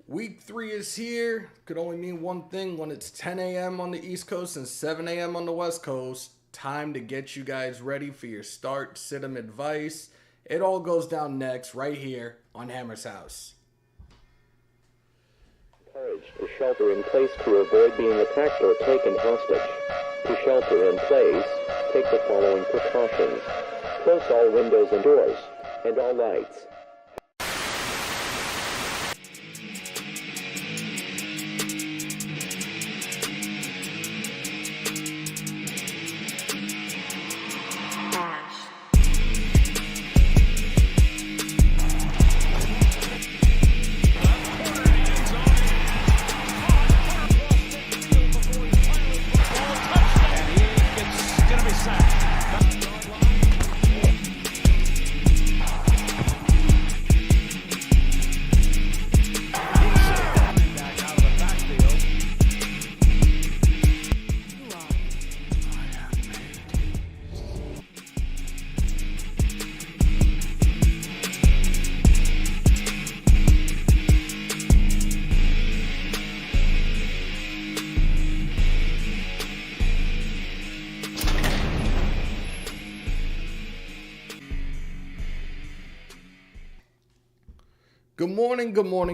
Week 3 is here. Could only mean one thing when it's 10 a.m. on the East Coast and 7 a.m. on the West Coast. Time to get you guys ready for your start sit-em advice. It all goes down next right here on Hammers.House. Encouraged to shelter in place to avoid being attacked or taken hostage. To shelter in place, take the following precautions. Close all windows and doors, and all lights.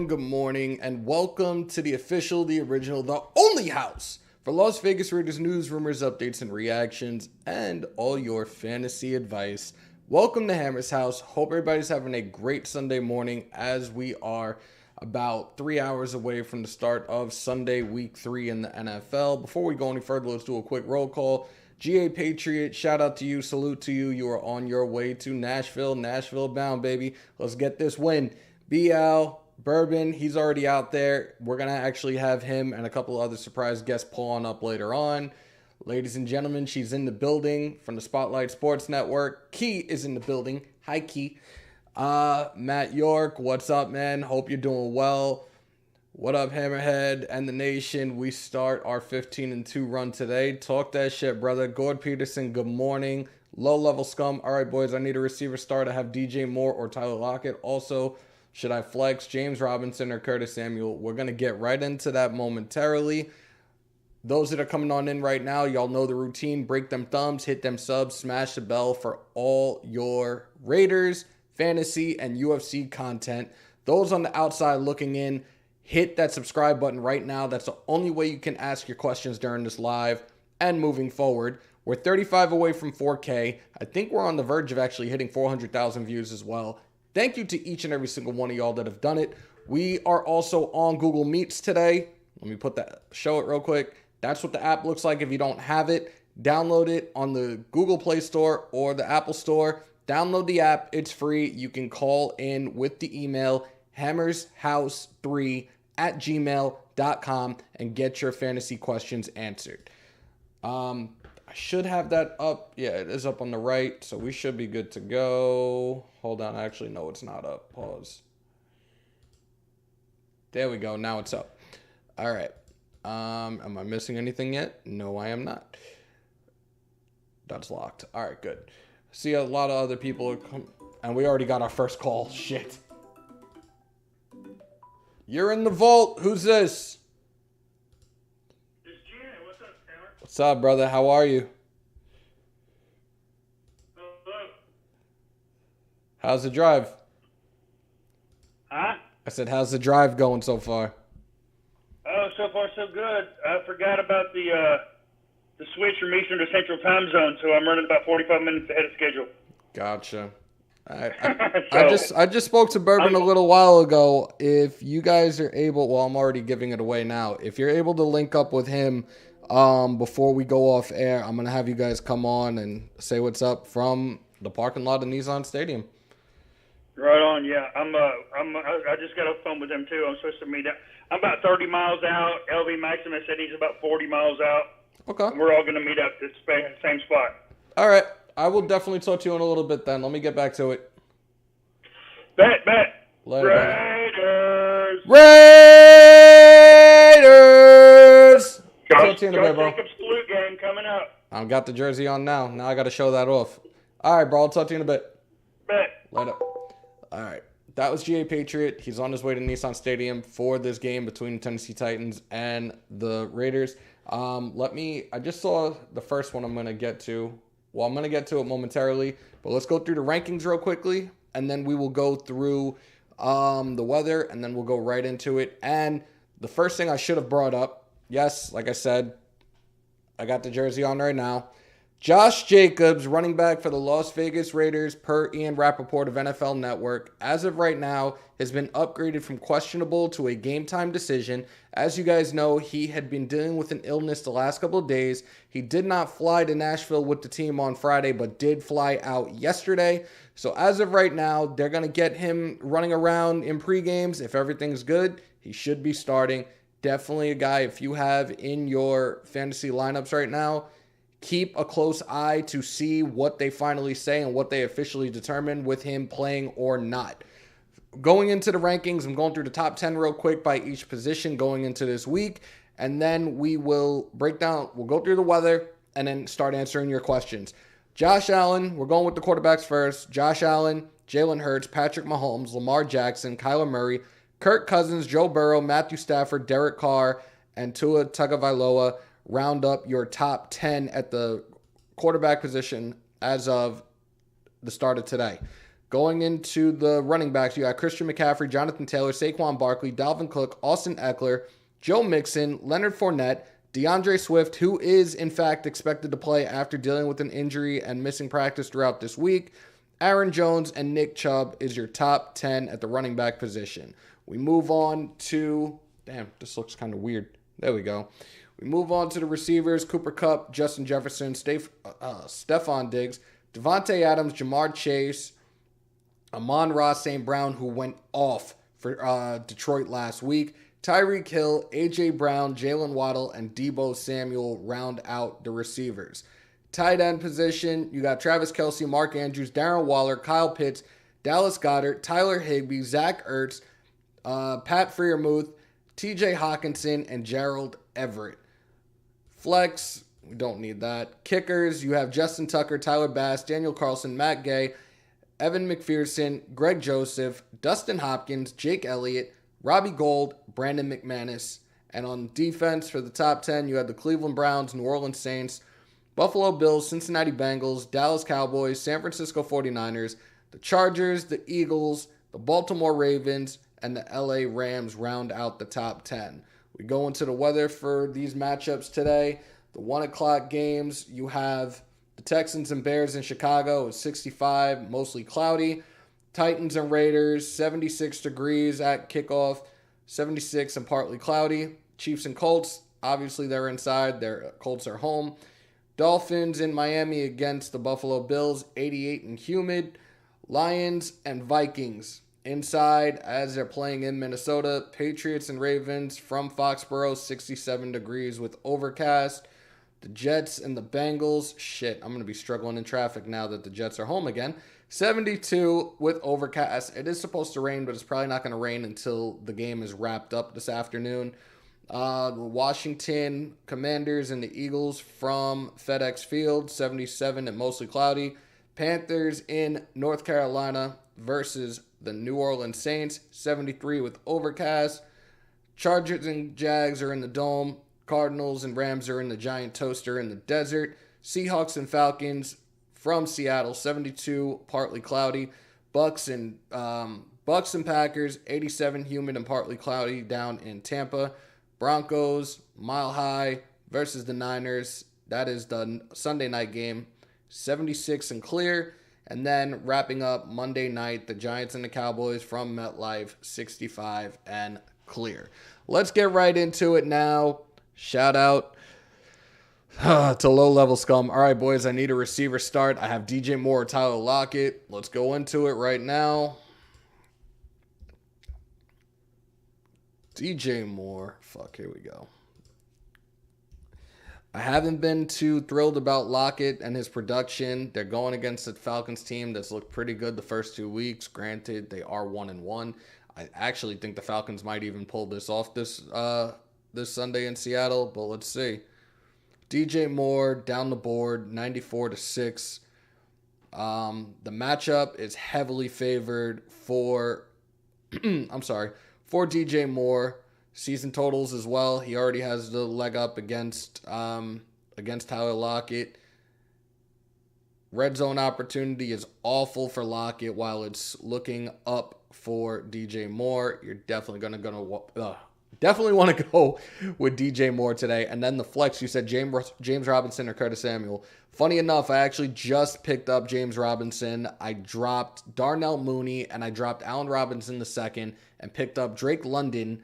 Good morning, and welcome to the official, the original, the only house for Las Vegas Raiders news, rumors, updates, and reactions, and all your fantasy advice. Welcome to Hammers.House. Hope everybody's having a great Sunday morning as we are about 3 hours away from the start of Sunday Week 3 in the NFL. Before we go any further, let's do a quick roll call. GA Patriot, shout out to you, salute to you. You are on your way to Nashville bound, baby. Let's get this win. BL, Bourbon, he's already out there. We're going to actually have him and a couple of other surprise guests pulling up later on. Ladies and gentlemen, she's in the building from the Spotlight Sports Network. Key is in the building. Hi, Key. Matt York, what's up, man? Hope you're doing well. What up, Hammerhead and the nation? We start our 15-2 run today. Talk that shit, brother. Gord Peterson, good morning. Low-level scum. All right, boys, I need a receiver star to have DJ Moore or Tyler Lockett. Also, should I flex James Robinson or Curtis Samuel? We're going to get right into that momentarily. Those that are coming on in right now, y'all know the routine. Break them thumbs, hit them subs, smash the bell for all your Raiders, fantasy, and UFC content. Those on the outside looking in, hit that subscribe button right now. That's the only way you can ask your questions during this live and moving forward. We're 35 away from 4K. I think we're on the verge of actually hitting 400,000 views as well. Thank you to each and every single one of y'all that have done it. We are also on Google Meets today. Let me show it real quick. That's what the app looks like if you don't have it. Download it on the Google Play Store or the Apple Store. Download the app. It's free. You can call in with the email hammershouse3@gmail.com and get your fantasy questions answered. I should have that up. Yeah, it is up on the right, so we should be good to go. Hold on. Actually, no, it's not up. Pause. There we go. Now it's up. All right. Am I missing anything yet? No, I am not. That's locked. All right, good. See, a lot of other people are and we already got our first call. Shit. You're in the vault. Who's this? What's up, brother? How are you? Hello. How's the drive? Huh? I said, how's the drive going so far? Oh, so far so good. I forgot about the switch from Eastern to Central time zone, so I'm running about 45 minutes ahead of schedule. Gotcha. I just spoke to Bourbon a little while ago. If you guys are able, well, I'm already giving it away now. If you're able to link up with him before we go off air, I'm gonna have you guys come on and say what's up from the parking lot of Nissan Stadium. Right on, yeah. I just got off the phone with them too. I'm supposed to meet up. I'm about 30 miles out. LV Maximus said he's about 40 miles out. Okay. And we're all gonna meet up at the same spot. All right. I will definitely talk to you in a little bit then. Let me get back to it. Bet. Later, Raiders. Raiders. Josh Talk to you in a bit, bro. Jacobs flute game coming up. I've got the jersey on now. Now I got to show that off. All right, bro. I'll talk to you in a bit. Bet. Later. All right. that was G.A. Patriot. He's on his way to Nissan Stadium for this game between the Tennessee Titans and the Raiders. I just saw the first one I'm going to get to. Well, I'm going to get to it momentarily, but let's go through the rankings real quickly, and then we will go through the weather, and then we'll go right into it. And the first thing I should have brought up, yes, like I said, I got the jersey on right now. Josh Jacobs, running back for the Las Vegas Raiders, per Ian Rappaport of NFL Network, as of right now, has been upgraded from questionable to a game-time decision. As you guys know, he had been dealing with an illness the last couple of days. He did not fly to Nashville with the team on Friday, but did fly out yesterday. So as of right now, they're going to get him running around in pre-games. If everything's good, he should be starting. Definitely a guy, if you have in your fantasy lineups right now, keep a close eye to see what they finally say and what they officially determine with him playing or not. Going into the rankings, I'm going through the top 10 real quick by each position going into this week, and then we will break down, we'll go through the weather, and then start answering your questions. Josh Allen, we're going with the quarterbacks first. Josh Allen, Jalen Hurts, Patrick Mahomes, Lamar Jackson, Kyler Murray, Kirk Cousins, Joe Burrow, Matthew Stafford, Derek Carr, and Tua Tagovailoa round up your top 10 at the quarterback position as of the start of today. Going into the running backs, you got Christian McCaffrey, Jonathan Taylor, Saquon Barkley, Dalvin Cook, Austin Eckler, Joe Mixon, Leonard Fournette, DeAndre Swift, who is in fact expected to play after dealing with an injury and missing practice throughout this week. Aaron Jones and Nick Chubb is your top 10 at the running back position. We move on to, this looks kind of weird. There we go. We move on to the receivers, Cooper Kupp, Justin Jefferson, Stephon Diggs, Devontae Adams, Jamar Chase, Amon-Ra St. Brown, who went off for Detroit last week, Tyreek Hill, A.J. Brown, Jalen Waddle, and Deebo Samuel round out the receivers. Tight end position, you got Travis Kelce, Mark Andrews, Darren Waller, Kyle Pitts, Dallas Goedert, Tyler Higbee, Zach Ertz, Pat Freiermuth, TJ Hawkinson, and Gerald Everett. Flex, we don't need that. Kickers, you have Justin Tucker, Tyler Bass, Daniel Carlson, Matt Gay, Evan McPherson, Greg Joseph, Dustin Hopkins, Jake Elliott, Robbie Gould, Brandon McManus. And on defense for the top 10, you have the Cleveland Browns, New Orleans Saints, Buffalo Bills, Cincinnati Bengals, Dallas Cowboys, San Francisco 49ers, the Chargers, the Eagles, the Baltimore Ravens, and the LA Rams round out the top 10. We go into the weather for these matchups today. The 1 o'clock games, you have the Texans and Bears in Chicago. It's 65, mostly cloudy. Titans and Raiders, 76 degrees at kickoff, 76 and partly cloudy. Chiefs and Colts, obviously they're inside. Their Colts are home. Dolphins in Miami against the Buffalo Bills, 88 and humid. Lions and Vikings inside as they're playing in Minnesota. Patriots and Ravens from Foxborough, 67 degrees with overcast. The Jets and the Bengals, I'm going to be struggling in traffic now that the Jets are home again. 72 with overcast. It is supposed to rain, but it's probably not going to rain until the game is wrapped up this afternoon. The Washington Commanders and the Eagles from FedEx Field, 77 and mostly cloudy. Panthers in North Carolina versus the New Orleans Saints, 73 with overcast. Chargers and Jags are in the Dome. Cardinals and Rams are in the Giant Toaster in the desert. Seahawks and Falcons from Seattle, 72, partly cloudy. Bucks and Packers, 87, humid and partly cloudy down in Tampa. Broncos, Mile High versus the Niners. That is the Sunday night game, 76 and clear. And then wrapping up Monday night, the Giants and the Cowboys from MetLife, 65 and clear. Let's get right into it now. Shout out to low-level scum. All right, boys, I need a receiver start. I have DJ Moore, Tyler Lockett. Let's go into it right now. DJ Moore. Here we go. I haven't been too thrilled about Lockett and his production. They're going against the Falcons team that's looked pretty good the first 2 weeks. Granted, they are 1-1. I actually think the Falcons might even pull this off this Sunday in Seattle, but let's see. DJ Moore down the board, 94-6. The matchup is heavily favored for I'm sorry, for DJ Moore. Season totals as well. He already has the leg up against Tyler Lockett. Red zone opportunity is awful for Lockett while it's looking up for DJ Moore. You're definitely definitely want to go with DJ Moore today. And then the flex, you said James Robinson or Curtis Samuel. Funny enough, I actually just picked up James Robinson. I dropped Darnell Mooney and I dropped Allen Robinson the second and picked up Drake London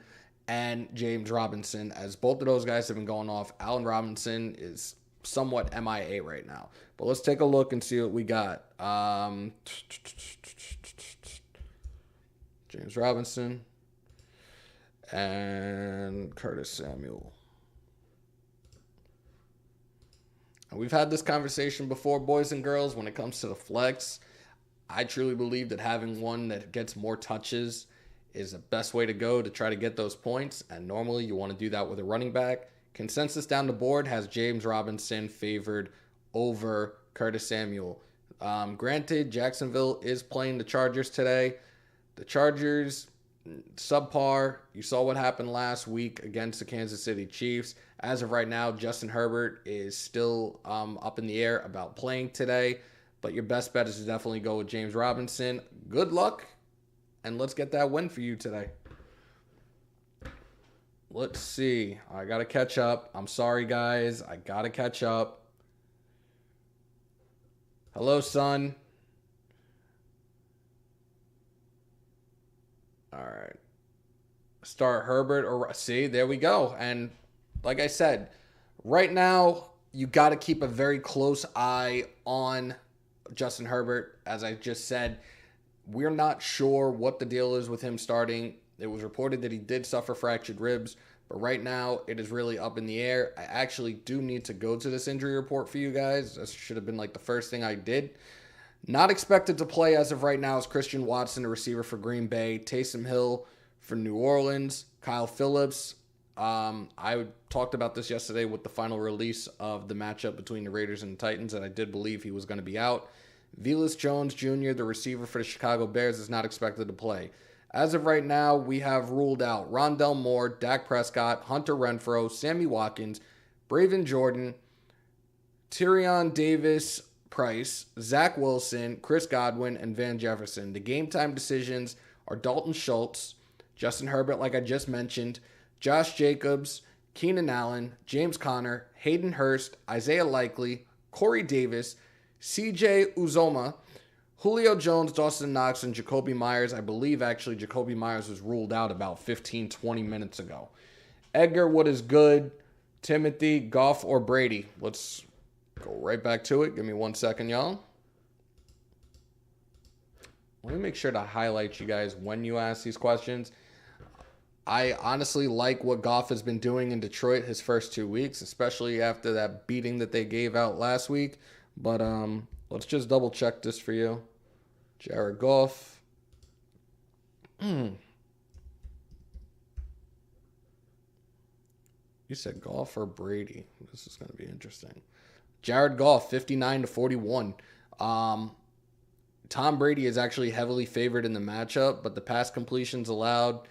and James Robinson, as both of those guys have been going off. Allen Robinson is somewhat MIA right now. But let's take a look and see what we got. James Robinson and Curtis Samuel. And we've had this conversation before, boys and girls, when it comes to the flex. I truly believe that having one that gets more touches is the best way to go to try to get those points. And normally you want to do that with a running back. Consensus down the board has James Robinson favored over Curtis Samuel. Granted, Jacksonville is playing the Chargers today. The Chargers, subpar. You saw what happened last week against the Kansas City Chiefs. As of right now, Justin Herbert is still up in the air about playing today. But your best bet is to definitely go with James Robinson. Good luck, and let's get that win for you today. Let's see. I got to catch up. I'm sorry, guys. I got to catch up. Hello, son. All right. Start Herbert or see, there we go. And like I said, right now you got to keep a very close eye on Justin Herbert. As I just said, we're not sure what the deal is with him starting. It was reported that he did suffer fractured ribs, but right now it is really up in the air. I actually do need to go to this injury report for you guys. This should have been like the first thing I did. Not expected to play as of right now is Christian Watson, a receiver for Green Bay, Taysom Hill for New Orleans, Kyle Phillips. I talked about this yesterday with the final release of the matchup between the Raiders and the Titans, and I did believe he was going to be out. Velus Jones Jr., the receiver for the Chicago Bears, is not expected to play. As of right now, we have ruled out Rondell Moore, Dak Prescott, Hunter Renfrow, Sammy Watkins, Braven Jordan, Tyrion Davis Price, Zach Wilson, Chris Godwin, and Van Jefferson. The game time decisions are Dalton Schultz, Justin Herbert, like I just mentioned, Josh Jacobs, Keenan Allen, James Conner, Hayden Hurst, Isaiah Likely, Corey Davis, CJ Uzoma, Julio Jones, Dawson Knox, and Jacoby Myers. I believe actually Jacoby Myers was ruled out about 15-20 minutes ago. Edgar, what is good? Timothy, Goff, or Brady? Let's go right back to it. Give me 1 second, y'all. Let me make sure to highlight you guys when you ask these questions. I honestly like what Goff has been doing in Detroit his first 2 weeks, especially after that beating that they gave out last week. But let's just double check this for you. Jared Goff. You said Goff or Brady? This is going to be interesting. Jared Goff, 59-41. Tom Brady is actually heavily favored in the matchup, but the pass completions allowed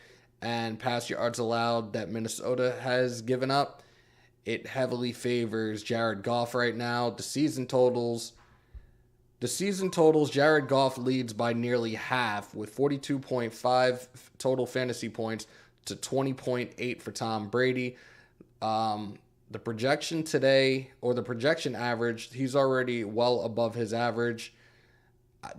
and pass yards allowed that Minnesota has given up, it heavily favors Jared Goff right now. The season totals, Jared Goff leads by nearly half with 42.5 total fantasy points to 20.8 for Tom Brady. The projection today, or the projection average, he's already well above his average.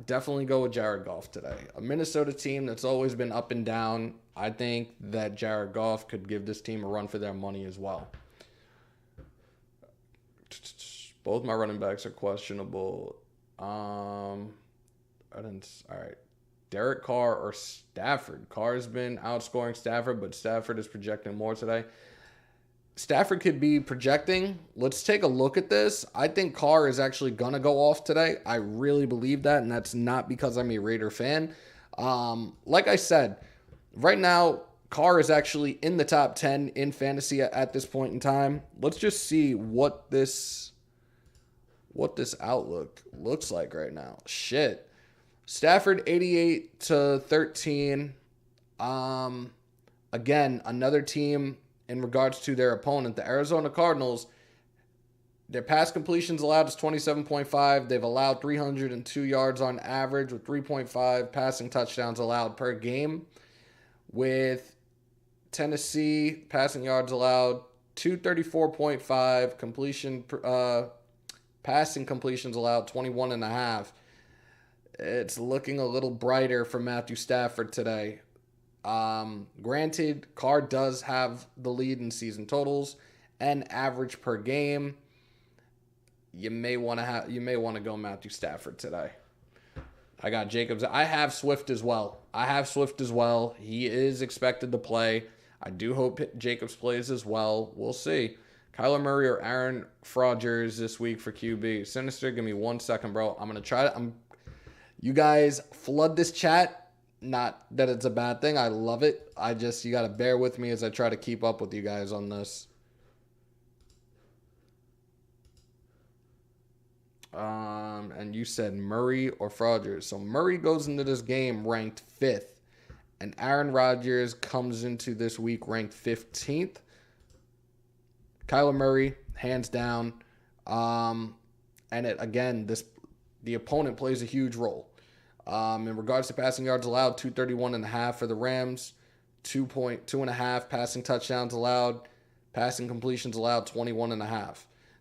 Definitely go with Jared Goff today. A Minnesota team that's always been up and down. I think that Jared Goff could give this team a run for their money as well. Both my running backs are questionable. All right. Derek Carr or Stafford. Carr's been outscoring Stafford, but Stafford is projecting more today. Stafford could be projecting. Let's take a look at this. I think Carr is actually going to go off today. I really believe that, and that's not because I'm a Raider fan. Like I said, right now, Carr is actually in the top 10 in fantasy at this point in time. Let's just see what this outlook looks like right now. Shit. Stafford 88-13. Again, another team in regards to their opponent, the Arizona Cardinals, their pass completions allowed is 27.5. They've allowed 302 yards on average with 3.5 passing touchdowns allowed per game. With Tennessee, passing yards allowed 234.5, passing completions allowed 21.5. It's looking a little brighter for Matthew Stafford today. Granted, Carr does have the lead in season totals and average per game. You may want to go Matthew Stafford today. I got Jacobs. I have Swift as well. He is expected to play. I do hope Jacobs plays as well. We'll see. Kyler Murray or Aaron Rodgers this week for QB. Sinister, give me 1 second, bro. I'm going to try to... You guys flood this chat. Not that it's a bad thing. I love it. You got to bear with me as I try to keep up with you guys on this. And you said Murray or Rodgers. So Murray goes into this game ranked 5th. And Aaron Rodgers comes into this week ranked 15th. Kyler Murray, hands down. And the opponent plays a huge role. In regards to passing yards allowed, 231.5 for the Rams, 2.5 passing touchdowns allowed, passing completions allowed, 21.5.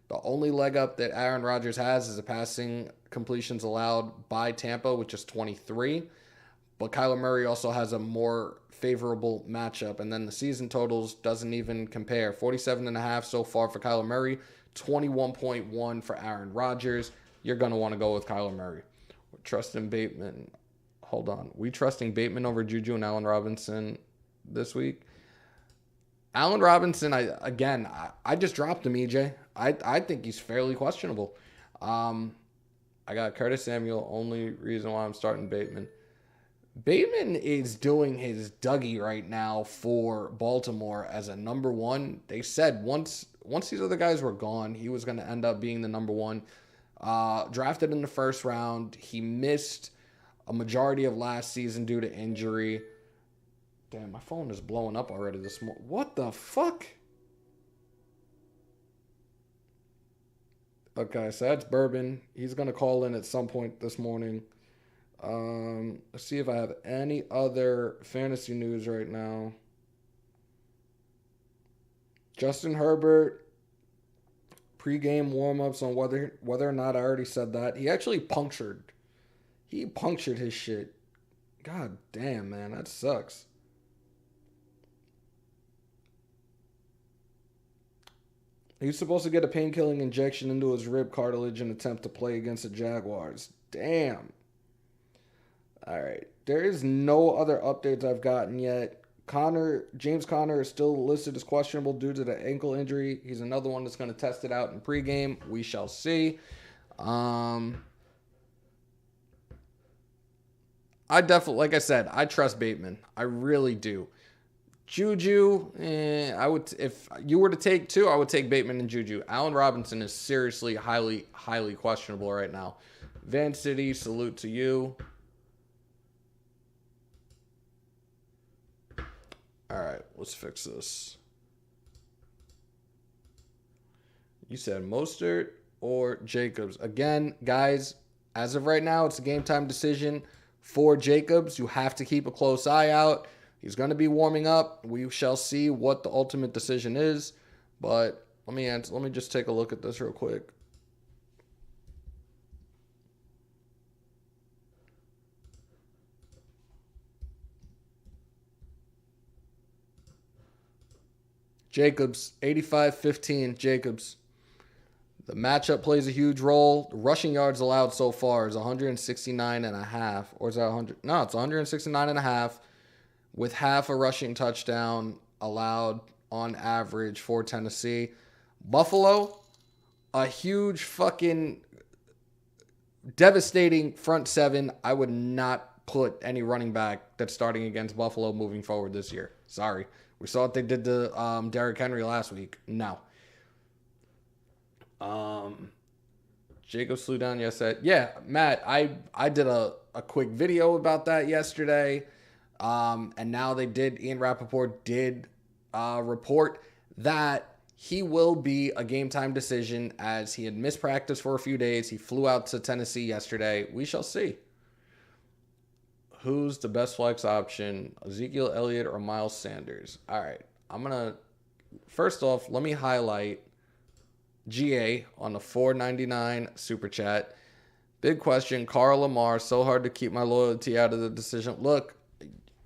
The only leg up that Aaron Rodgers has is the passing completions allowed by Tampa, which is 23. But Kyler Murray also has a more favorable matchup. And then the season totals doesn't even compare. 47.5 so far for Kyler Murray, 21.1 for Aaron Rodgers. You're going to want to go with Kyler Murray. We're trusting Bateman. Hold on. We trusting Bateman over Juju and Allen Robinson this week. Allen Robinson, I just dropped him, EJ. I think he's fairly questionable. I got Curtis Samuel, only reason why I'm starting Bateman. Bateman is doing his Dougie right now for Baltimore as a number one. They said once these other guys were gone, he was going to end up being the number one. Drafted in the first round. He missed a majority of last season due to injury. Damn, my phone is blowing up already this morning. What the fuck? Okay, so that's Bourbon. He's going to call in at some point this morning. Let's see if I have any other fantasy news right now. Justin Herbert, pre-game warm-ups on whether or not I already said that. He actually punctured. He punctured his shit. God damn, man, that sucks. He's supposed to get a pain-killing injection into his rib cartilage in an attempt to play against the Jaguars. Damn. All right. There is no other updates I've gotten yet. James Conner is still listed as questionable due to the ankle injury. He's another one that's going to test it out in pregame. We shall see. I definitely, like I said, I trust Bateman. I really do. Juju, I would, if you were to take two, I would take Bateman and Juju. Allen Robinson is seriously highly questionable right now. Van City, salute to you. All right, let's fix this. You said Mostert or Jacobs. Again, guys, as of right now, it's a game time decision for Jacobs. You have to keep a close eye out. He's going to be warming up. We shall see what the ultimate decision is. But let me just take a look at this real quick. Jacobs, 85-15, Jacobs. The matchup plays a huge role. The rushing yards allowed so far is 169.5. Or is that 100? No, it's 169.5 with half a rushing touchdown allowed on average for Tennessee. Buffalo, a huge fucking devastating front seven. I would not put any running back that's starting against Buffalo moving forward this year. Sorry. We saw what they did to Derrick Henry last week. No. Jacob slew down yesterday. Yeah, Matt, I did a quick video about that yesterday. And now Ian Rappaport did report that he will be a game time decision as he had missed practice for a few days. He flew out to Tennessee yesterday. We shall see. Who's the best flex option, Ezekiel Elliott or Miles Sanders? All right, first off, let me highlight GA on the $4.99 super chat. Big question, Carr, Lamar, so hard to keep my loyalty out of the decision. Look,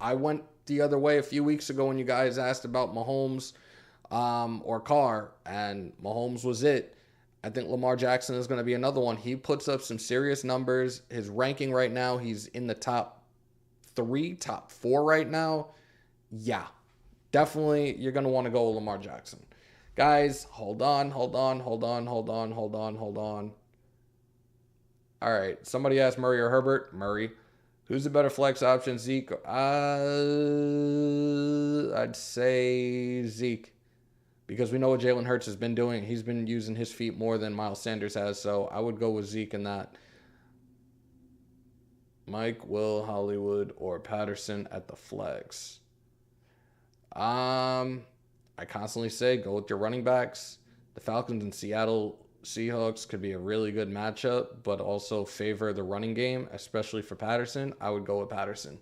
I went the other way a few weeks ago when you guys asked about Mahomes or Carr, and Mahomes was it. I think Lamar Jackson is going to be another one. He puts up some serious numbers. His ranking right now, he's in the top 3, top 4 right now. Yeah, definitely you're going to want to go with Lamar Jackson. Guys, hold on. All right, somebody asked Murray or Herbert. Murray. Who's the better flex option, Zeke? I'd say Zeke, because we know what Jalen Hurts has been doing. He's been using his feet more than Miles Sanders has, so I would go with Zeke in that. Mike, Will, Hollywood, or Patterson at the flex? I constantly say go with your running backs. The Falcons and Seattle Seahawks could be a really good matchup, but also favor the running game, especially for Patterson. I would go with Patterson.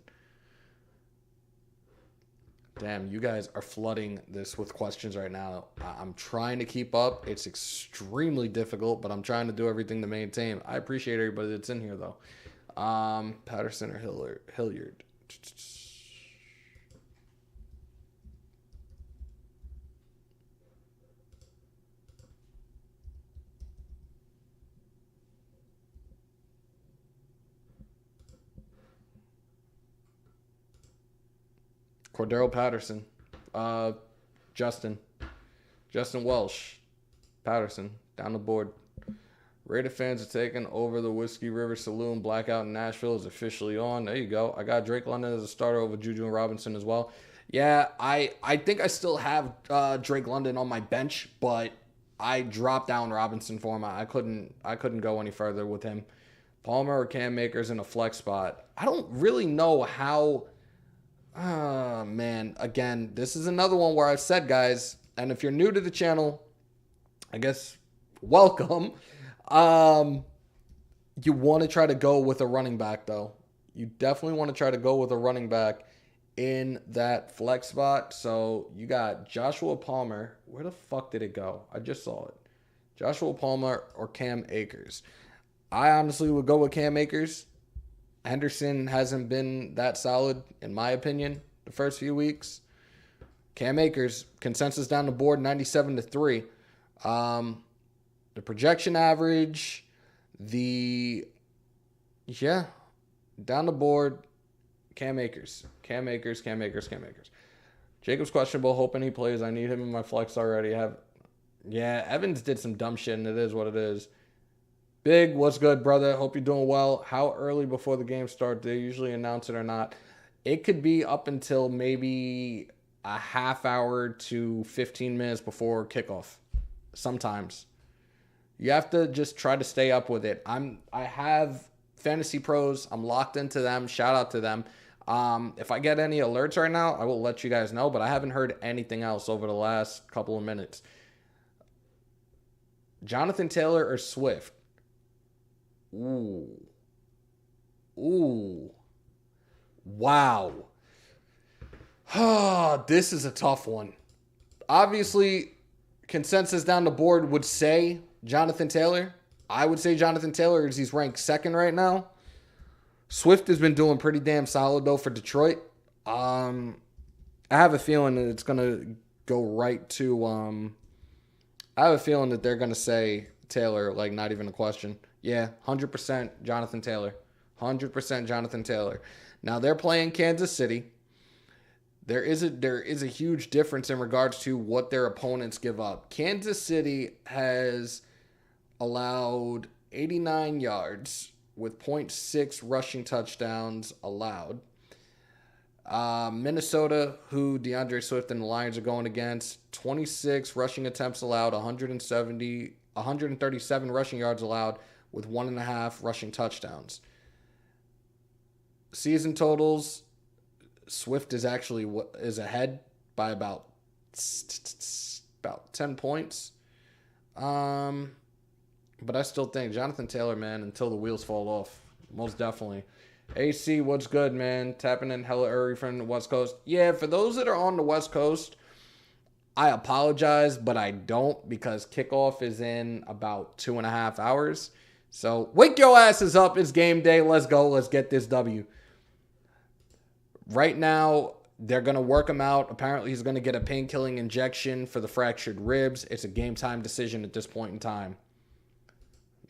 Damn, you guys are flooding this with questions right now. I'm trying to keep up. It's extremely difficult, but I'm trying to do everything to maintain. I appreciate everybody that's in here, though. Patterson or Hilliard? Cordero Patterson. Justin Welsh. Patterson. Down the board. Raider fans are taking over the Whiskey River Saloon. Blackout in Nashville is officially on. There you go. I got Drake London as a starter over Juju and Robinson as well. Yeah, I think I still have Drake London on my bench, but I dropped down Robinson for him. I couldn't go any further with him. Palmer or Cam Akers in a flex spot. I don't really know how. Man, again, this is another one where I've said, guys, and if you're new to the channel, I guess welcome. You want to try to go with a running back, though. You definitely want to try to go with a running back in that flex spot. So you got Joshua Palmer. Where the fuck did it go? I just saw it. Joshua Palmer or Cam Akers. I honestly would go with Cam Akers. Henderson hasn't been that solid, in my opinion, the first few weeks. Cam Akers, consensus down the board, 97-3. The projection average, down the board, Cam Akers. Jacob's questionable, hoping he plays. I need him in my flex already. Evans did some dumb shit, and it is what it is. Big, what's good, brother? Hope you're doing well. How early before the game starts? Do they usually announce it or not? It could be up until maybe a half hour to 15 minutes before kickoff. Sometimes. You have to just try to stay up with it. I have Fantasy Pros. I'm locked into them. Shout out to them. If I get any alerts right now, I will let you guys know, but I haven't heard anything else over the last couple of minutes. Jonathan Taylor or Swift? Ooh. Wow. This is a tough one. Obviously, consensus down the board would say Jonathan Taylor. I would say Jonathan Taylor as he's ranked second right now. Swift has been doing pretty damn solid, though, for Detroit. I have a feeling that it's going to go right to... I have a feeling that they're going to say Taylor, like not even a question. Yeah, 100% Jonathan Taylor. 100% Jonathan Taylor. Now, they're playing Kansas City. There is a huge difference in regards to what their opponents give up. Kansas City has allowed 89 yards with 0.6 rushing touchdowns allowed. Minnesota, who DeAndre Swift and the Lions are going against, 26 rushing attempts allowed, 137 rushing yards allowed with 1.5 rushing touchdowns. Season totals, Swift is actually is ahead by about 10 points. But I still think Jonathan Taylor, man, until the wheels fall off, most definitely. AC, what's good, man? Tapping in hella early from the West Coast. Yeah, for those that are on the West Coast, I apologize, but I don't, because kickoff is in about 2.5 hours. So wake your asses up. It's game day. Let's go. Let's get this W. Right now, they're going to work him out. Apparently, he's going to get a pain-killing injection for the fractured ribs. It's a game-time decision at this point in time.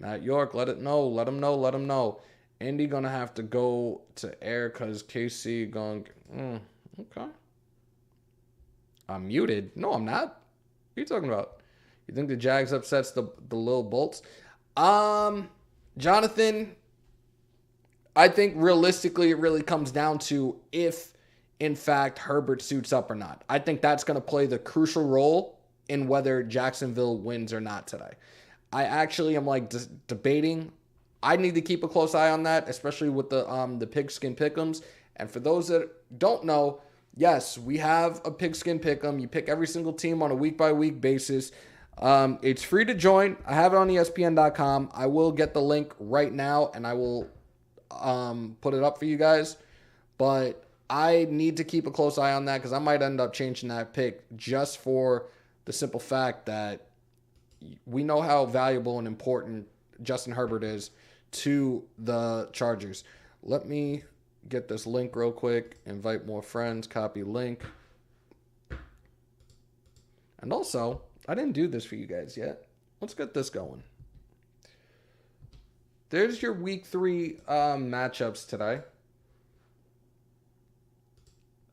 Matt York, let it know. Let him know. Let him know. Indy going to have to go to air because KC going... okay. I'm muted. No, I'm not. What are you talking about? You think the Jags upsets the little Bolts? Jonathan, I think realistically it really comes down to if, in fact, Herbert suits up or not. I think that's going to play the crucial role in whether Jacksonville wins or not today. I actually am debating. I need to keep a close eye on that, especially with the pigskin pick'ems. And for those that don't know, yes, we have a pigskin pick'em. You pick every single team on a week-by-week basis. It's free to join. I have it on ESPN.com. I will get the link right now, and I will put it up for you guys. But I need to keep a close eye on that because I might end up changing that pick just for the simple fact that we know how valuable and important Justin Herbert is to the Chargers. Let me get this link real quick. Invite more friends. Copy link. And also, I didn't do this for you guys yet. Let's get this going. There's your week 3 matchups today.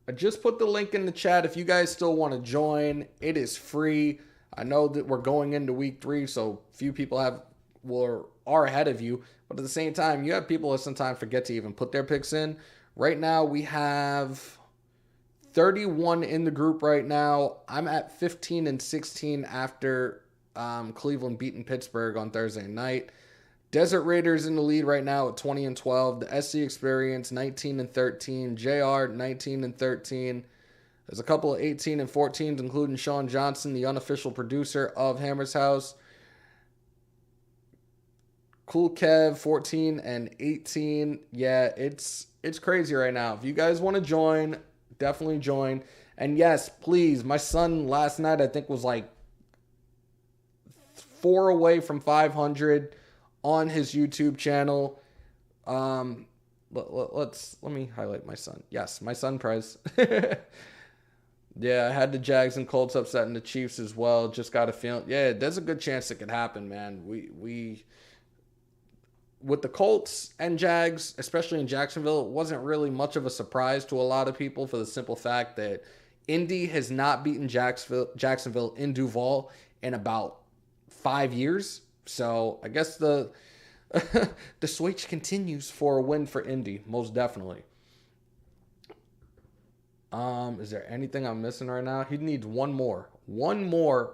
I just put the link in the chat. If you guys still want to join, it is free. I know that we're going into week 3, so few people are ahead of you. But at the same time, you have people that sometimes forget to even put their picks in. Right now, we have 31 in the group right now. I'm at 15-16 after Cleveland beating Pittsburgh on Thursday night. Desert Raiders in the lead right now at 20-12. The SC Experience 19-13. JR 19-13. There's a couple of 18 and 14s, including Sean Johnson, the unofficial producer of Hammers'House. Cool Kev 14-18. Yeah, it's crazy right now. If you guys want to join, definitely join. And yes, please, my son last night I think was 4 away from 500 on his YouTube channel. Let me highlight my son. Yes, my son Prez. Yeah, I had the Jags and Colts upsetting the Chiefs as well. Just got a feeling. Yeah, there's a good chance it could happen, man. We with the Colts and Jags, especially in Jacksonville, it wasn't really much of a surprise to a lot of people for the simple fact that Indy has not beaten Jacksonville in Duval in about 5 years. So I guess the switch continues for a win for Indy, most definitely. Is there anything I'm missing right now? He needs one more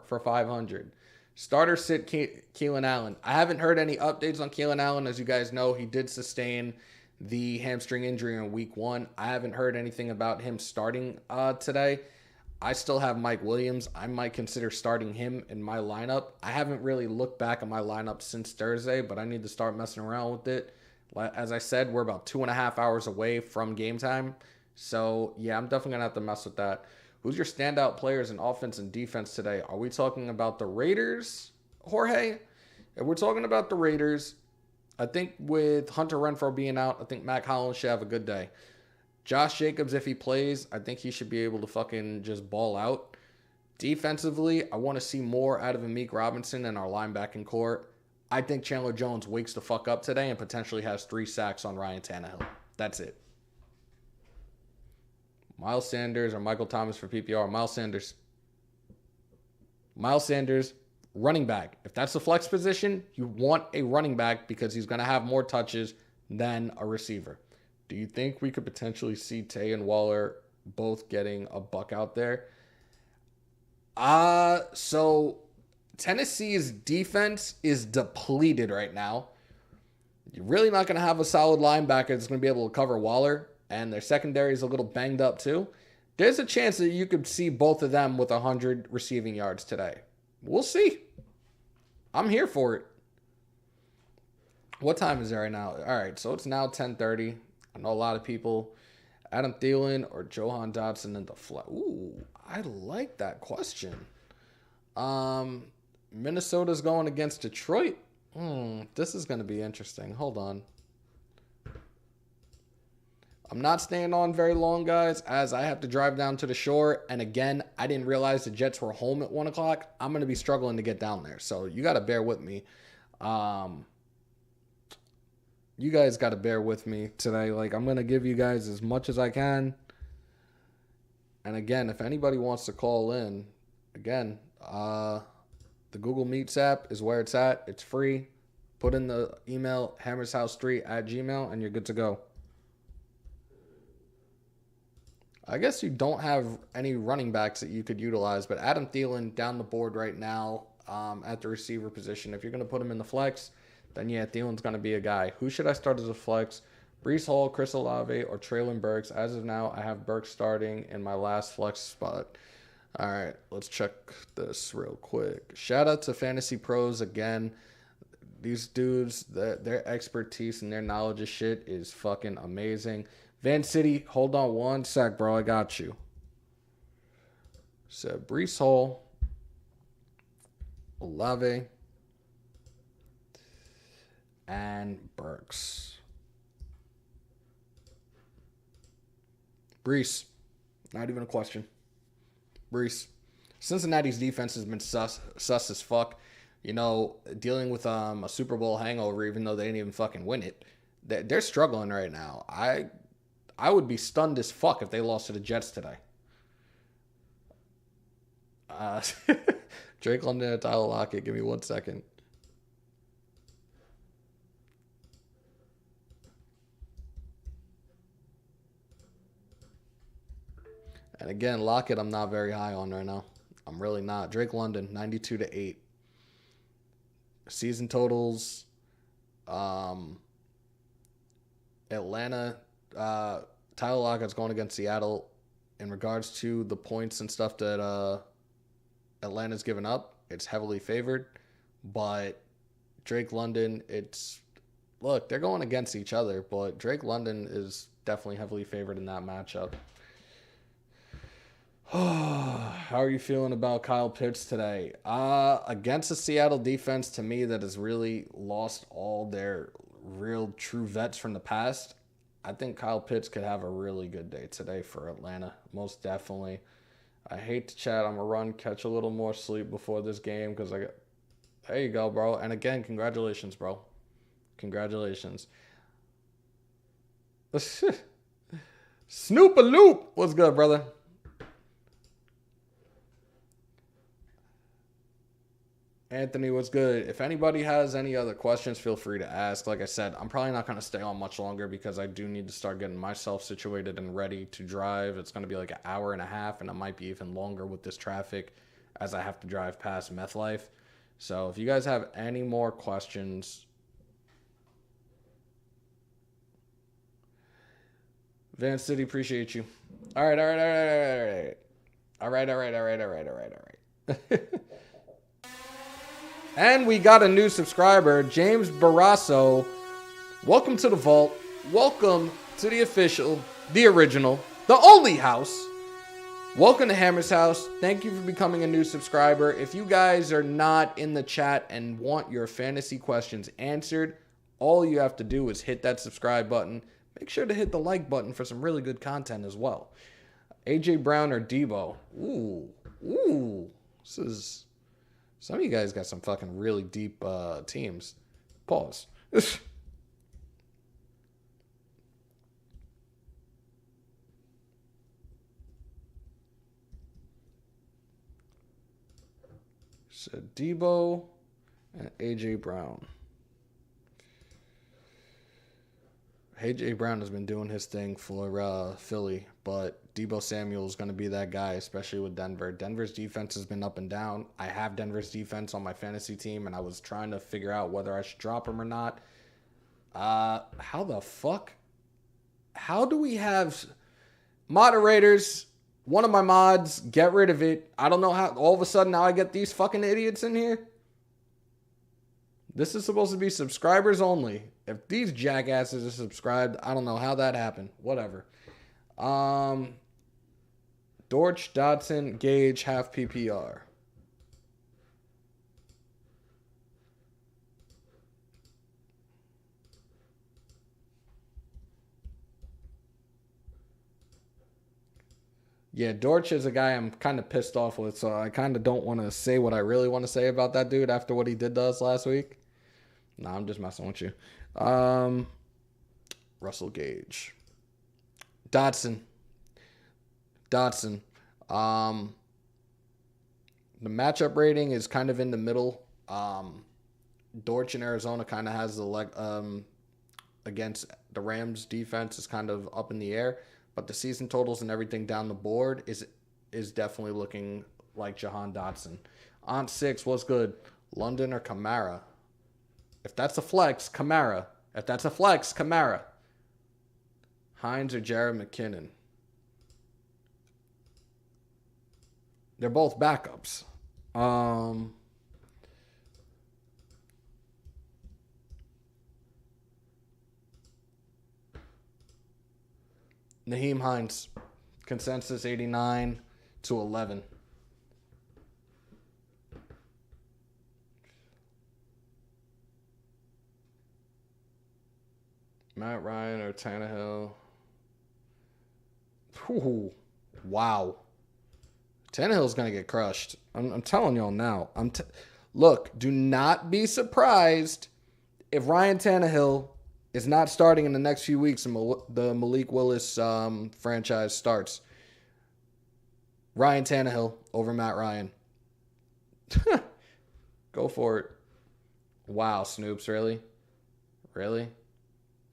for 500. Starter sit Keelan Allen. I haven't heard any updates on Keelan Allen. As you guys know, he did sustain the hamstring injury in week 1. I haven't heard anything about him starting today. I still have Mike Williams. I might consider starting him in my lineup. I haven't really looked back at my lineup since Thursday, but I need to start messing around with it. As I said, we're about 2.5 hours away from game time. So, yeah, I'm definitely going to have to mess with that. Who's your standout players in offense and defense today? Are we talking about the Raiders, Jorge? If we're talking about the Raiders, I think with Hunter Renfrow being out, I think Mac Hollins should have a good day. Josh Jacobs, if he plays, I think he should be able to fucking just ball out. Defensively, I want to see more out of Amik Robinson and our linebacking core. I think Chandler Jones wakes the fuck up today and potentially has 3 sacks on Ryan Tannehill. That's it. Miles Sanders or Michael Thomas for PPR. Miles Sanders, running back. If that's the flex position, you want a running back because he's going to have more touches than a receiver. Do you think we could potentially see Tay and Waller both getting a buck out there? So Tennessee's defense is depleted right now. You're really not going to have a solid linebacker that's going to be able to cover Waller. and their secondary is a little banged up too, there's a chance that you could see both of them with 100 receiving yards today. We'll see. I'm here for it. What time is it right now? All right, so it's now 10:30. I know a lot of people, Adam Thielen or Johan Dotson in the flat. Ooh, I like that question. Minnesota's going against Detroit. This is going to be interesting. Hold on. I'm not staying on very long, guys, as I have to drive down to the shore. And again, I didn't realize the Jets were home at 1 o'clock. I'm going to be struggling to get down there. So you got to bear with me. You guys got to bear with me today. Like, I'm going to give you guys as much as I can. And again, if anybody wants to call in, again, the Google Meets app is where it's at. It's free. Put in the email, Hammers.House3@gmail, and you're good to go. I guess you don't have any running backs that you could utilize, but Adam Thielen down the board right now at the receiver position. If you're going to put him in the flex, then yeah, Thielen's going to be a guy. Who should I start as a flex? Breece Hall, Chris Olave, or Traylon Burks? As of now, I have Burks starting in my last flex spot. All right, let's check this real quick. Shout out to Fantasy Pros again. These dudes, their expertise and their knowledge of shit is fucking amazing. Van City, hold on one sec, bro. I got you. So, Breece Hall, Olave, and Burks. Breece, not even a question. Breece. Cincinnati's defense has been sus as fuck. You know, dealing with a Super Bowl hangover, even though they didn't even fucking win it. They're struggling right now. I would be stunned as fuck if they lost to the Jets today. Drake London and Tyler Lockett. Give me 1 second. And again, Lockett, I'm not very high on right now. I'm really not. Drake London, 92-8. Season totals. Atlanta. Tyler Lockett's going against Seattle. In regards to the points and stuff that Atlanta's given up, it's heavily favored. But Drake London, look, they're going against each other, but Drake London is definitely heavily favored in that matchup. How are you feeling about Kyle Pitts today? Against the Seattle defense, to me, that has really lost all their real true vets from the past. I think Kyle Pitts could have a really good day today for Atlanta. Most definitely. I hate to chat. I'm going to run, catch a little more sleep before this game because there you go, bro. And again, congratulations, bro. Congratulations. Snoop-a-loop. What's good, brother? Anthony, what's good? If anybody has any other questions, feel free to ask. Like I said, I'm probably not going to stay on much longer because I do need to start getting myself situated and ready to drive. It's going to be like an hour and a half, and it might be even longer with this traffic as I have to drive past Meth Life. So if you guys have any more questions, Van City, appreciate you. All right. And we got a new subscriber, James Barrasso. Welcome to the vault. Welcome to the official, the original, the only house. Welcome to Hammers House. Thank you for becoming a new subscriber. If you guys are not in the chat and want your fantasy questions answered, all you have to do is hit that subscribe button. Make sure to hit the like button for some really good content as well. AJ Brown or Debo? Ooh. Some of you guys got some fucking really deep teams. Pause. So Debo and AJ Brown. AJ Brown has been doing his thing for Philly, but Debo Samuel is going to be that guy, especially with Denver. Denver's defense has been up and down. I have Denver's defense on my fantasy team, and I was trying to figure out whether I should drop him or not. How the fuck? how do we have moderators? One of my mods, get rid of it. I don't know how all of a sudden now I get these fucking idiots in here. This is supposed to be subscribers only. If these jackasses are subscribed, I don't know how that happened. Whatever. Dortch, Dotson, Gage, half PPR. Yeah, Dortch is a guy I'm kind of pissed off with, so I kind of don't want to say what I really want to say about that dude after what he did to us last week. Nah, I'm just messing with you. Russell Gage. Dotson. The matchup rating is kind of in the middle. Dortch in Arizona kind of has the leg against the Rams defense is kind of up in the air. But the season totals and everything down the board is definitely looking like Jahan Dotson. On 6, what's good? London or Kamara? If that's a flex, Kamara. Hines or Jared McKinnon? They're both backups. Naheem Hines, consensus 89-11. Matt Ryan or Tannehill? Ooh, wow. Tannehill's going to get crushed. I'm telling y'all now. Look, do not be surprised if Ryan Tannehill is not starting in the next few weeks and the Malik Willis franchise starts. Ryan Tannehill over Matt Ryan. Go for it. Wow, Snoops, really?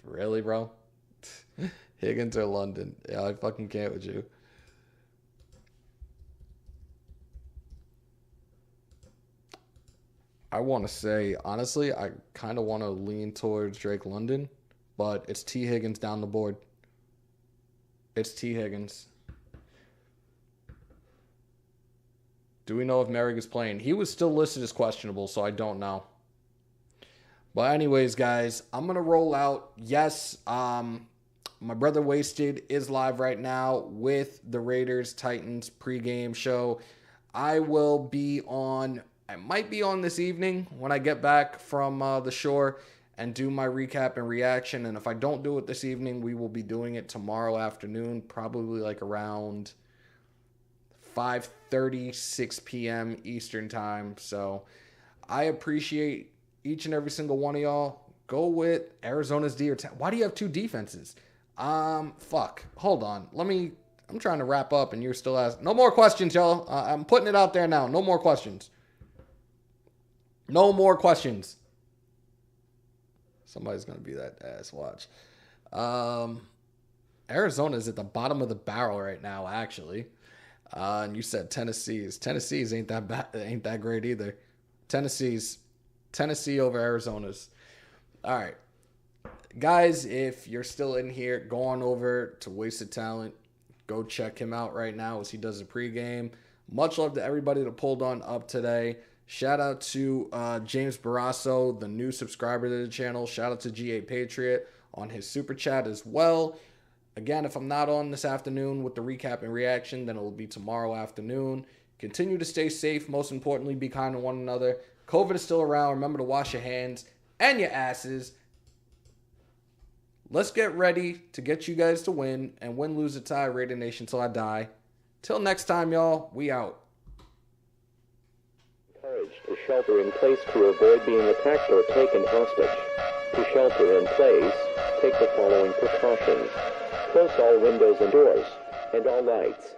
Really, bro? Higgins or London? Yeah, I fucking can't with you. I want to say, honestly, I kind of want to lean towards Drake London, but it's T. Higgins down the board. It's T. Higgins. Do we know if Merrick is playing? He was still listed as questionable, so I don't know. But anyways, guys, I'm going to roll out. Yes, my brother Wasted is live right now with the Raiders-Titans pregame show. I might be on this evening when I get back from the shore and do my recap and reaction. And if I don't do it this evening, we will be doing it tomorrow afternoon, probably like around 5:30, 6 p.m. Eastern time. So I appreciate each and every single one of y'all. Go with Arizona's D or 10. Why do you have two defenses? Fuck. Hold on. I'm trying to wrap up and you're still asking. No more questions, y'all. I'm putting it out there now. No more questions. No more questions. Somebody's going to be that ass. Watch. Arizona's at the bottom of the barrel right now, actually. And you said Tennessee's. Tennessee's ain't that bad, ain't that great either. Tennessee over Arizona's. All right. Guys, if you're still in here, go on over to Wasted Talent. Go check him out right now as he does a pregame. Much love to everybody that pulled on up today. Shout out to James Barrasso, the new subscriber to the channel. Shout out to G8 Patriot on his super chat as well. Again, if I'm not on this afternoon with the recap and reaction, then it will be tomorrow afternoon. Continue to stay safe. Most importantly, be kind to one another. COVID is still around. Remember to wash your hands and your asses. Let's get ready to get you guys to win and win, lose, or tie. Raider Nation till I die. Till next time, y'all. We out. To shelter in place to avoid being attacked or taken hostage. To shelter in place, take the following precautions. Close all windows and doors, and all lights.